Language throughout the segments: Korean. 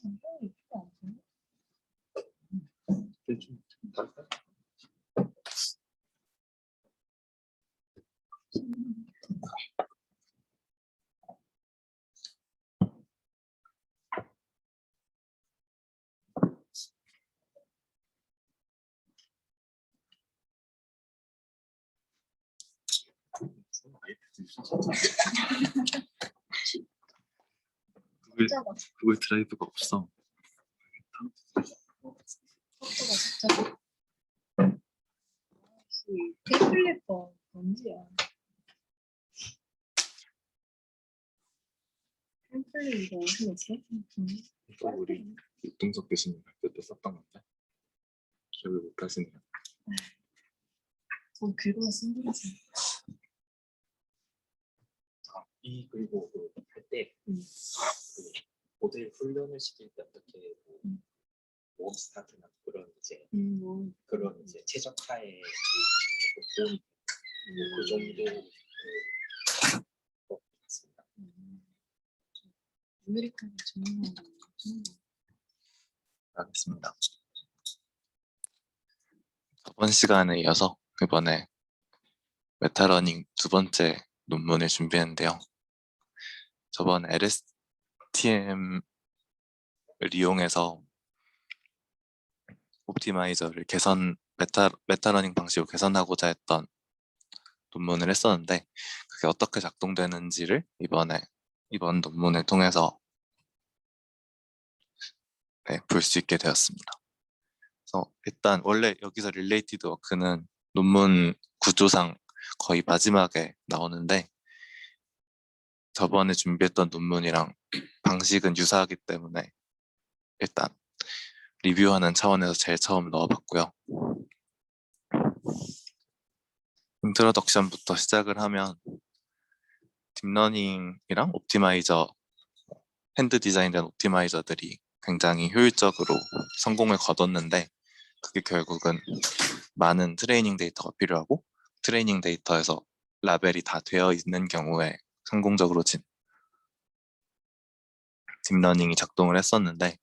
상당히 필요 않던데? 좀 다를까? 구글 드라이브가 없어. 속도가 진짜 혹시 테이블릿버 뭔지야? 템플릿 이거 어디서 써? 또 우리 육동석 교수님 발표 때 썼던 건데 기억을 못 하시네요. 저 긁어서 쓴 거지. 그리고 할때 모델 훈련을 시킬 때 어떻게 뭐 스타트나 그런 이제 그런 이제 최적화에 도움이 그 정도 것 같습니다. 아메리카노 전문가는 알겠습니다. 저번 시간에 이어서 이번에 메타러닝 두 번째 논문을 준비했는데요. 저번 LSTM을 이용해서 옵티마이저를 메타러닝 방식으로 개선하고자 했던 논문을 했었는데 그게 어떻게 작동되는지를 이번 논문을 통해서 볼 수 있게 되었습니다. 그래서 일단 원래 여기서 릴레이티드 워크는 논문 구조상 거의 마지막에 나오는데 저번에 준비했던 논문이랑 방식은 유사하기 때문에 일단 리뷰하는 차원에서 제일 처음 넣어봤고요. 인트로덕션부터 시작을 하면 딥러닝이랑 옵티마이저, 핸드 디자인된 옵티마이저들이 굉장히 효율적으로 성공을 거뒀는데 그게 결국은 많은 트레이닝 데이터가 필요하고 트레이닝 데이터에서 라벨이 다 되어 있는 경우에 성공적으로 딥러닝이 작동을 했었는데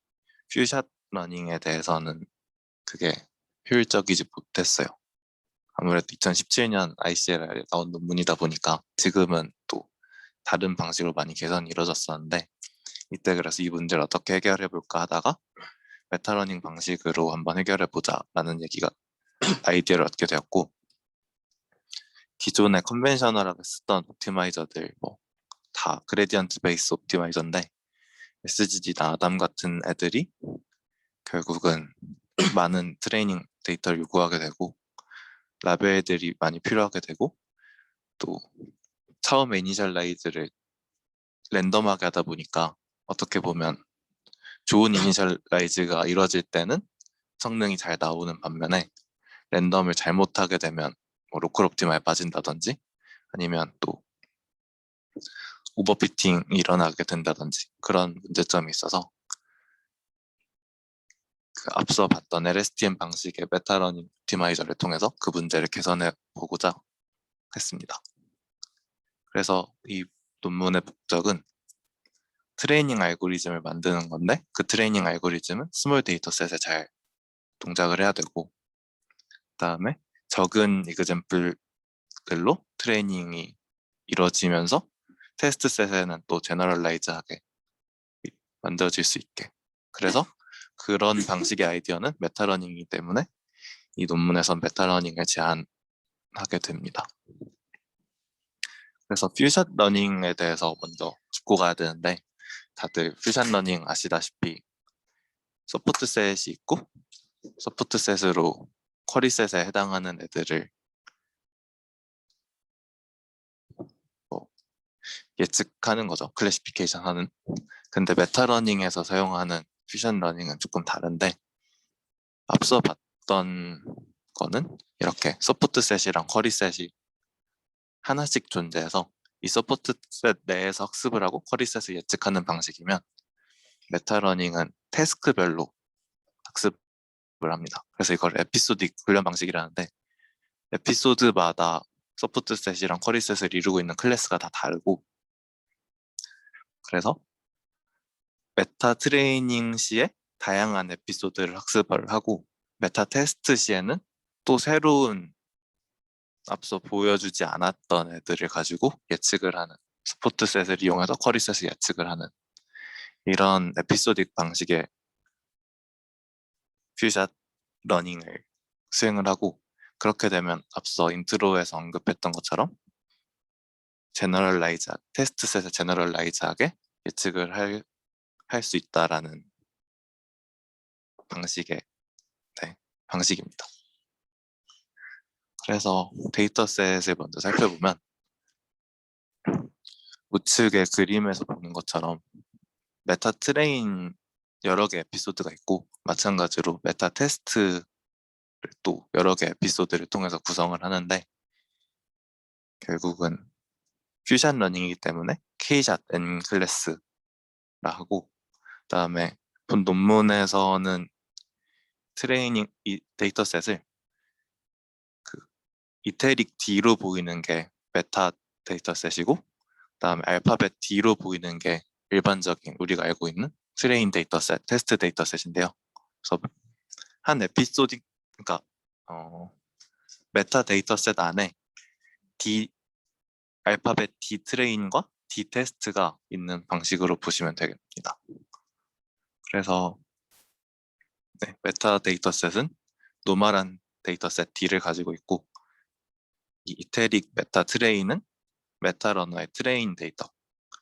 퓨샷 러닝에 대해서는 그게 효율적이지 못했어요. 아무래도 2017년 ICL에 나온 논문이다 보니까 지금은 또 다른 방식으로 많이 개선이 이루어졌었는데 이때 그래서 이 문제를 어떻게 해결해 볼까 하다가 메타러닝 방식으로 한번 해결해 보자 라는 아이디어를 얻게 되었고 기존의 컨벤셔널하게 쓰던 옵티마이저들 다 그레디언트 베이스 옵티마이저인데 SGD나 아담 같은 애들이 결국은 많은 트레이닝 데이터를 요구하게 되고 라벨들이 많이 필요하게 되고 또 처음에 이니셜라이즈를 랜덤하게 하다 보니까 어떻게 보면 좋은 이니셜라이즈가 이루어질 때는 성능이 잘 나오는 반면에 랜덤을 잘못하게 되면 로컬 옵티마에 빠진다든지 아니면 또 오버피팅이 일어나게 된다든지 그런 문제점이 있어서 앞서 봤던 LSTM 방식의 메타러닝 옵티마이저를 통해서 그 문제를 개선해 보고자 했습니다. 그래서 이 논문의 목적은 트레이닝 알고리즘을 만드는 건데 그 트레이닝 알고리즘은 스몰 데이터셋에 잘 동작을 해야 되고 그다음에 적은 이그젬플들로 트레이닝이 이루어지면서 테스트 셋에는 또 제너럴라이즈하게 만들어질 수 있게 그래서 그런 방식의 아이디어는 메타러닝이기 때문에 이 논문에선 메타러닝을 제안하게 됩니다. 그래서 퓨전 러닝에 대해서 먼저 짚고 가야 되는데 다들 퓨전 러닝 아시다시피 서포트 셋이 있고 서포트 셋으로 쿼리 셋에 해당하는 애들을 예측하는 거죠. 클래시피케이션 하는. 근데 메타러닝에서 사용하는 퓨전 러닝은 조금 다른데 앞서 봤던 거는 이렇게 서포트 셋이랑 쿼리 셋이 하나씩 존재해서 이 서포트 셋 내에서 학습을 하고 쿼리 셋을 예측하는 방식이면 메타러닝은 태스크별로 학습을 합니다. 그래서 이걸 에피소딕 훈련 방식이라는데 에피소드마다 서포트 셋이랑 쿼리 셋을 이루고 있는 클래스가 다 다르고 그래서 메타 트레이닝 시에 다양한 에피소드를 학습을 하고 메타 테스트 시에는 또 새로운 앞서 보여주지 않았던 애들을 가지고 예측을 하는 스포트셋을 이용해서 쿼리셋을 예측을 하는 이런 에피소딕 방식의 퓨샷 러닝을 수행을 하고 그렇게 되면 앞서 인트로에서 언급했던 것처럼 테스트셋을 제너럴라이즈하게 예측을 할 수 있다라는 방식입니다. 그래서 데이터셋을 먼저 살펴보면 우측의 그림에서 보는 것처럼 메타 트레인 여러 개 에피소드가 있고 마찬가지로 메타 테스트를 또 여러 개 에피소드를 통해서 구성을 하는데 결국은 퓨전 러닝이기 때문에 K샷 N 클래스라 하고 그다음에 본 논문에서는 트레이닝 이 데이터셋을 그 이테릭 D로 보이는 게 메타 데이터셋이고 그다음에 알파벳 D로 보이는 게 일반적인 우리가 알고 있는 트레인 데이터셋, 테스트 데이터셋인데요. 그래서 한 에피소드 그러니까 메타 데이터셋 안에 알파벳 D 트레인과 D 테스트가 있는 방식으로 보시면 되겠습니다. 그래서 메타 데이터셋은 노멀한 데이터셋 D를 가지고 있고 이 이테릭 메타 트레인은 메타 러너의 트레인 데이터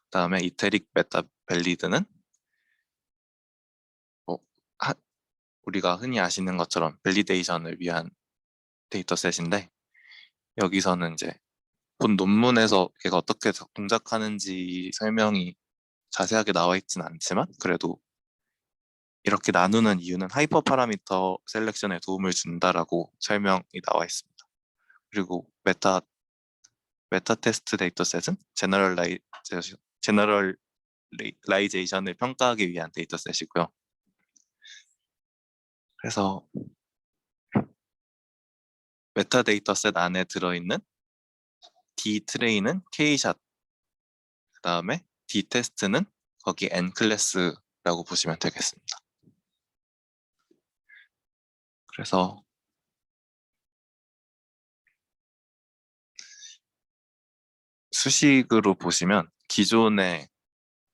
그다음에 이테릭 메타 밸리드는 우리가 흔히 아시는 것처럼 밸리데이션을 위한 데이터셋인데 여기서는 이제 본 논문에서 얘가 어떻게 동작하는지 설명이 자세하게 나와 있지는 않지만 그래도 이렇게 나누는 이유는 하이퍼 파라미터 셀렉션에 도움을 준다라고 설명이 나와 있습니다. 그리고 메타 테스트 데이터셋은 제너럴라이제이션을 평가하기 위한 데이터셋이고요. 그래서 메타 데이터셋 안에 들어있는 D 트레인은 K샷, 그 다음에 D 테스트는 거기 N 클래스라고 보시면 되겠습니다. 그래서 수식으로 보시면 기존에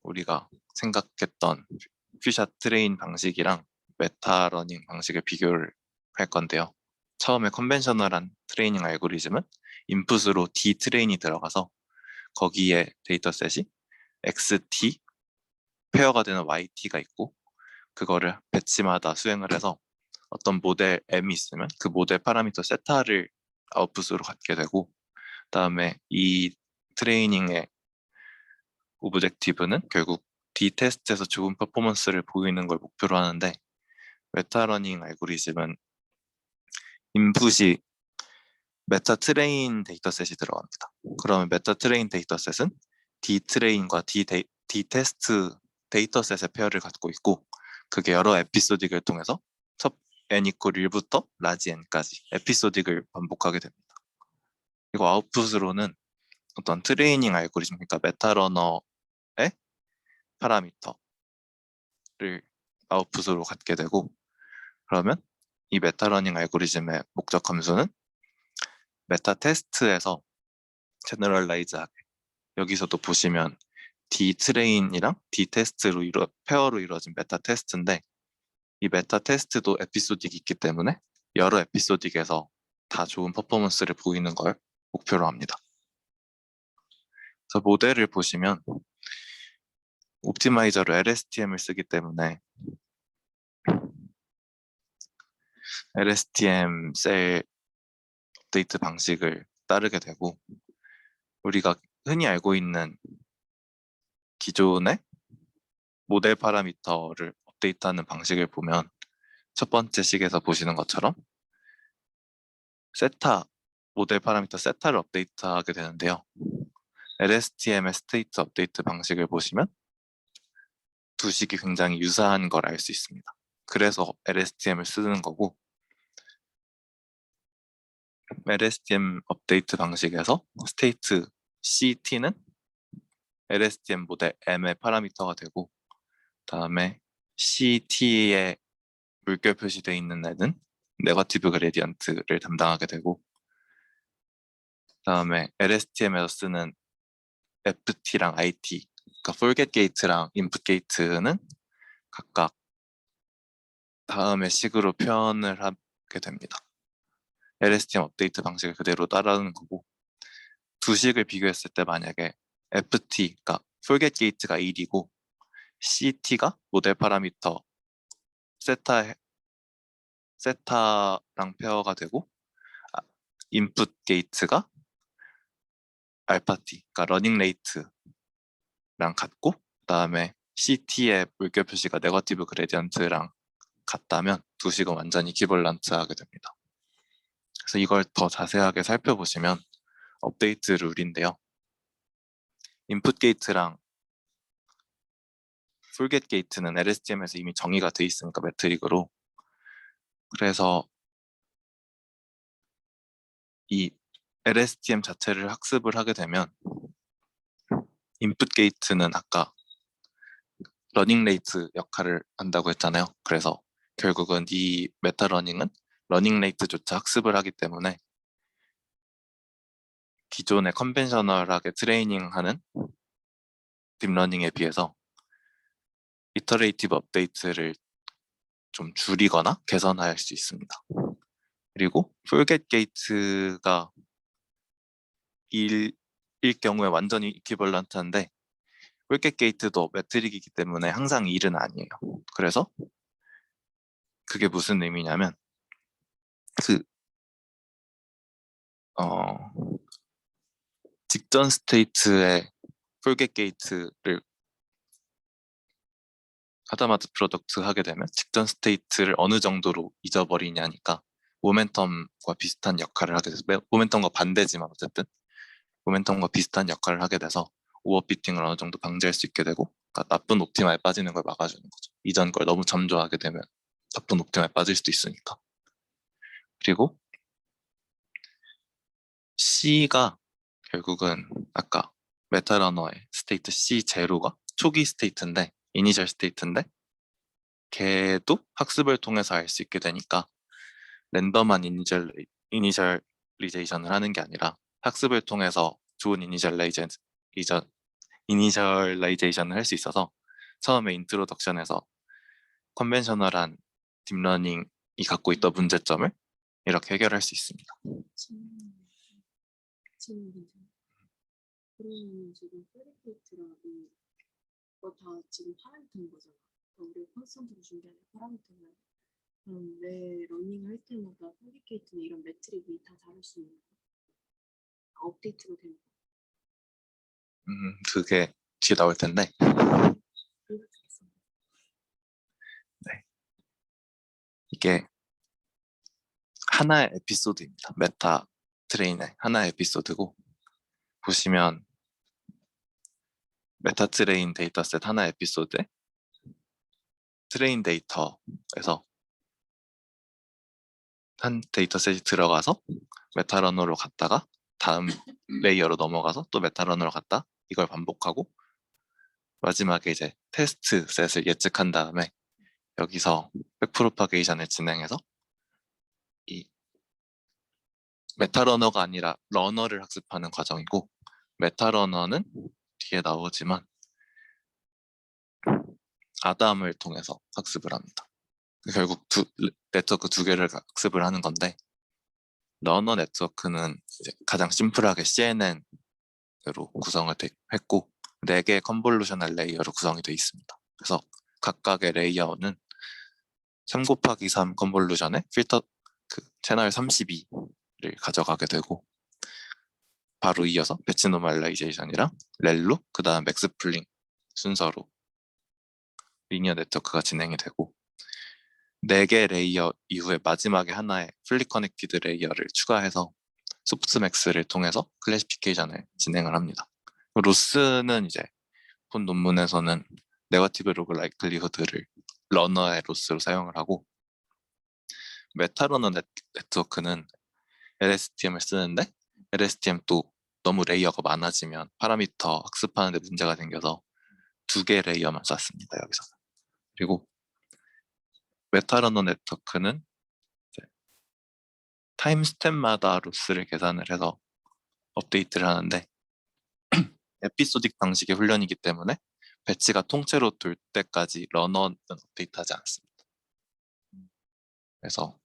우리가 생각했던 퓨샷 트레인 방식이랑 메타 러닝 방식을 비교를 할 건데요. 처음에 컨벤셔널한 트레이닝 알고리즘은 인풋으로 D 트레인이 들어가서 거기에 데이터셋이 XT 페어가 되는 YT가 있고 그거를 배치마다 수행을 해서 어떤 모델 M이 있으면 그 모델 파라미터 세타를 아웃풋으로 갖게 되고 그다음에 이 트레이닝의 오브젝티브는 결국 D 테스트에서 좋은 퍼포먼스를 보이는 걸 목표로 하는데 메타러닝 알고리즘은 인풋이 메타 트레인 데이터셋이 들어갑니다. 그러면 메타 트레인 데이터셋은 D 트레인과 D 테스트 데이터셋의 페어를 갖고 있고 그게 여러 에피소딕을 통해서 첫 n 이퀄 1부터 라지 n까지 에피소딕을 반복하게 됩니다. 그리고 아웃풋으로는 어떤 트레이닝 알고리즘, 그러니까 메타러너의 파라미터를 아웃풋으로 갖게 되고 그러면 이 메타러닝 알고리즘의 목적 함수는 메타 테스트에서 제너럴라이즈하게 여기서도 보시면 D 트레인이랑 D 테스트로 페어로 이루어진 메타 테스트인데 이 메타 테스트도 에피소딕이 있기 때문에 여러 에피소딕에서 다 좋은 퍼포먼스를 보이는 걸 목표로 합니다. 그래서 모델을 보시면 옵티마이저로 LSTM을 쓰기 때문에 LSTM 셀 업데이트 방식을 따르게 되고 우리가 흔히 알고 있는 기존의 모델 파라미터를 업데이트하는 방식을 보면 첫 번째 식에서 보시는 것처럼 모델 파라미터 세타를 업데이트하게 되는데요. LSTM의 스테이트 업데이트 방식을 보시면 두 식이 굉장히 유사한 걸 알 수 있습니다. 그래서 LSTM을 쓰는 거고 LSTM 업데이트 방식에서 스테이트 CT는 LSTM 모델 M의 파라미터가 되고 다음에 CT에 물결 표시되어 있는 애는 네거티브 그레디언트를 담당하게 되고, 다음에 LSTM에서 쓰는 FT랑 IT, 그러니까 forget gate랑 input gate는 각각 다음의 식으로 표현을 하게 됩니다. LSTM 업데이트 방식을 그대로 따르는 거고, 두 식을 비교했을 때 만약에 FT, 그러니까 forget gate가 1이고 CT가 모델 파라미터 세타랑 페어가 되고, 인풋 게이트가 알파티, 그러니까 러닝 레이트랑 같고, 그다음에 CT의 물결 표시가 네거티브 그레디언트랑 같다면 두 식은 완전히 이퀴벌런트하게 됩니다. 그래서 이걸 더 자세하게 살펴보시면 업데이트 룰인데요. 인풋 게이트랑 풀겟 게이트는 LSTM에서 이미 정의가 돼 있으니까 매트릭으로, 그래서 이 LSTM 자체를 학습을 하게 되면 인풋 게이트는 아까 러닝 레이트 역할을 한다고 했잖아요. 그래서 결국은 이 메타 러닝은 러닝 레이트조차 학습을 하기 때문에 기존의 컨벤셔널하게 트레이닝하는 딥러닝에 비해서 이터레이티브 업데이트를 좀 줄이거나 개선할 수 있습니다. 그리고 풀겟 게이트가 1일 경우에 완전히 이퀴벌런트한데, 풀겟 게이트도 매트릭이기 때문에 항상 1은 아니에요. 그래서 그게 무슨 의미냐면 그 직전 스테이트의 풀겟 게이트를 하다마드 프로덕트 하게 되면 직전 스테이트를 어느 정도로 잊어버리냐니까 모멘텀과 비슷한 역할을 하게 돼서, 모멘텀과 반대지만 어쨌든 모멘텀과 비슷한 역할을 하게 돼서 오버피팅을 어느 정도 방지할 수 있게 되고, 그러니까 나쁜 옵티마에 빠지는 걸 막아주는 거죠. 이전 걸 너무 잠조하게 되면 나쁜 옵티마에 빠질 수도 있으니까. 그리고 C가 결국은 아까 메타러너의 스테이트 C0가 초기 스테이트인데, 이니셜 스테이트인데, 걔도 학습을 통해서 알 수 있게 되니까 랜덤한 이니셜리제이션을 하는 게 아니라 학습을 통해서 좋은 이니셜라이제이션을 할 수 있어서 처음에 인트로덕션에서 컨벤셔널한 딥러닝이 갖고 있던 문제점을 이렇게 해결할 수 있습니다. 지금 괜찮아. 그러면 지금 프리케이트랑 이거 다 지금 파라미터인 거잖아. 그러니까 우리가 컨스턴트로 준비하는 파라미터는 그럼 매 러닝 할 때마다 프리케이트는 이런 매트릭이 다 다를 수 있는 거야. 업데이트가 되는 거야. 그게 뒤에 나올 텐데, 이거 좋겠어. 네. 이게 하나의 에피소드입니다. 메타 트레인의 하나의 에피소드고, 보시면 메타 트레인 데이터셋 하나 에피소드에 트레인 데이터에서 한 데이터셋이 들어가서 메타러너로 갔다가 다음 레이어로 넘어가서 또 메타러너로 갔다, 이걸 반복하고 마지막에 이제 테스트 셋을 예측한 다음에 여기서 백프로파게이션을 진행해서 이 메타러너가 아니라 러너를 학습하는 과정이고, 메타러너는 뒤에 나오지만 아담을 통해서 학습을 합니다. 결국 네트워크 두 개를 학습을 하는 건데, 러너 네트워크는 이제 가장 심플하게 CNN으로 구성을 했고 4개의 컨볼루셔널 레이어로 구성이 되어 있습니다. 그래서 각각의 레이어는 3 곱하기 3 컨볼루션의 필터 채널 32를 가져가게 되고, 바로 이어서 배치 노멀라이제이션이랑 렐루, 그 다음 맥스플링 순서로 리니어 네트워크가 진행이 되고, 4개 레이어 이후에 마지막에 하나의 풀리 커넥티드 레이어를 추가해서 소프트맥스를 통해서 클래시피케이션을 진행을 합니다. 로스는 이제 본 논문에서는 네거티브 로그 라이클리후드를 러너의 로스로 사용을 하고, 메타러너 네트워크는 LSTM을 쓰는데 LSTM 또 너무 레이어가 많아지면 파라미터 학습하는 데 문제가 생겨서 2개 레이어만 쐈습니다. 여기서 그리고 메타러너 네트워크는 이제 타임스텝마다 로스를 계산을 해서 업데이트를 하는데 에피소딕 방식의 훈련이기 때문에 배치가 통째로 돌 때까지 러너는 업데이트하지 않습니다. 그래서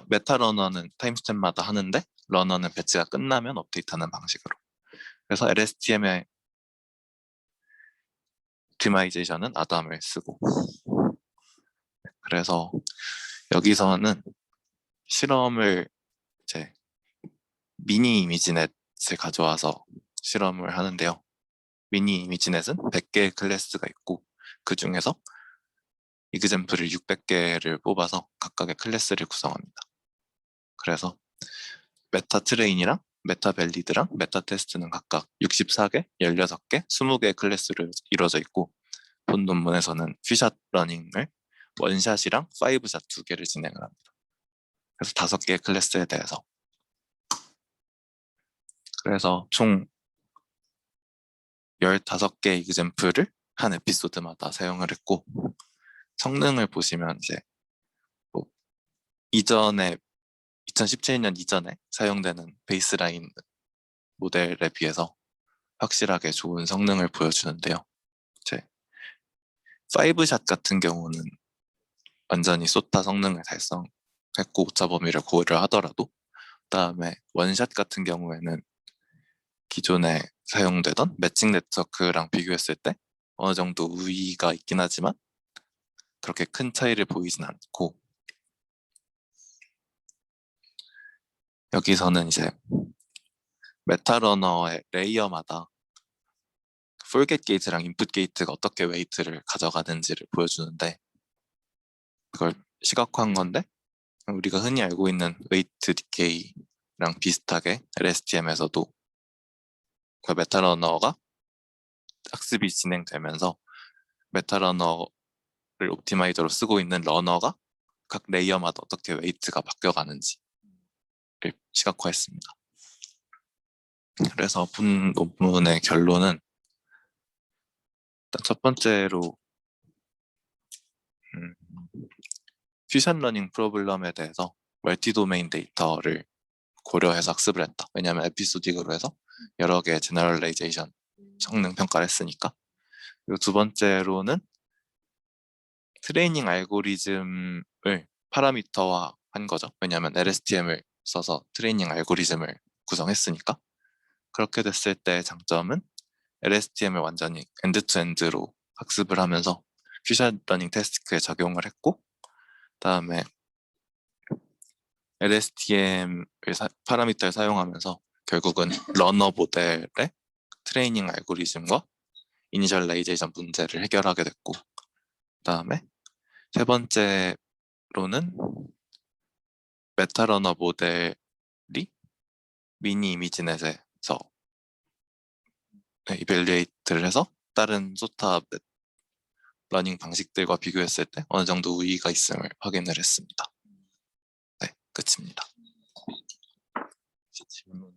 메타 러너는 타임스텝마다 하는데 러너는 배치가 끝나면 업데이트하는 방식으로. 그래서 LSTM의 옵티마이제이션은 아담을 쓰고, 그래서 여기서는 실험을 이제 미니 이미지넷을 가져와서 실험을 하는데요. 미니 이미지넷은 100개의 클래스가 있고 그 중에서 이그젬플을 600개를 뽑아서 각각의 클래스를 구성합니다. 그래서 메타 트레인이랑 메타 밸리드랑 메타 테스트는 각각 64개, 16개, 20개의 클래스로 이루어져 있고 본 논문에서는 퓨샷 러닝을 원샷이랑 5샷 2개를 진행을 합니다. 그래서 5개의 클래스에 대해서 그래서 총 15개의 이그젬플을 한 에피소드마다 사용을 했고 성능을 보시면 이제 뭐 이전에 2017년 이전에 사용되는 베이스라인 모델에 비해서 확실하게 좋은 성능을 보여주는데요. 이제 5샷 같은 경우는 완전히 쏟다 성능을 달성했고 오차 범위를 고려를 하더라도 그다음에 원샷 같은 경우에는 기존에 사용되던 매칭 네트워크랑 비교했을 때 어느 정도 우위가 있긴 하지만 그렇게 큰 차이를 보이진 않고 여기서는 이제 메타러너의 레이어마다 폴겟 게이트랑 인풋 게이트가 어떻게 웨이트를 가져가는지를 보여주는데 그걸 시각화한 건데 우리가 흔히 알고 있는 웨이트 디케이랑 비슷하게 LSTM에서도 그 메타러너가 학습이 진행되면서 메타러너를 옵티마이저로 쓰고 있는 러너가 각 레이어마다 어떻게 웨이트가 바뀌어가는지를 시각화했습니다. 그래서 본 논문의 결론은 일단 첫 번째로 퓨전 러닝 프로블럼에 대해서 멀티 도메인 데이터를 고려해서 학습을 했다. 왜냐하면 에피소딕으로 해서 여러 개의 제너럴라이제이션 성능 평가를 했으니까. 그리고 두 번째로는 트레이닝 알고리즘을 파라미터화 한 거죠. 왜냐하면 LSTM을 써서 트레이닝 알고리즘을 구성했으니까. 그렇게 됐을 때 장점은 LSTM을 완전히 엔드투엔드로 학습을 하면서 퓨전 러닝 테스트에 적용을 했고 그다음에 LSTM을 파라미터를 사용하면서 결국은 러너 모델의 트레이닝 알고리즘과 이니셜라이제이션 문제를 해결하게 됐고 그다음에 세 번째로는 메타러너 모델이 미니 이미지넷에서 이벨리에이트를 해서 다른 소타 러닝 방식들과 비교했을 때 어느 정도 우위가 있음을 확인을 했습니다. 네, 끝입니다. 질문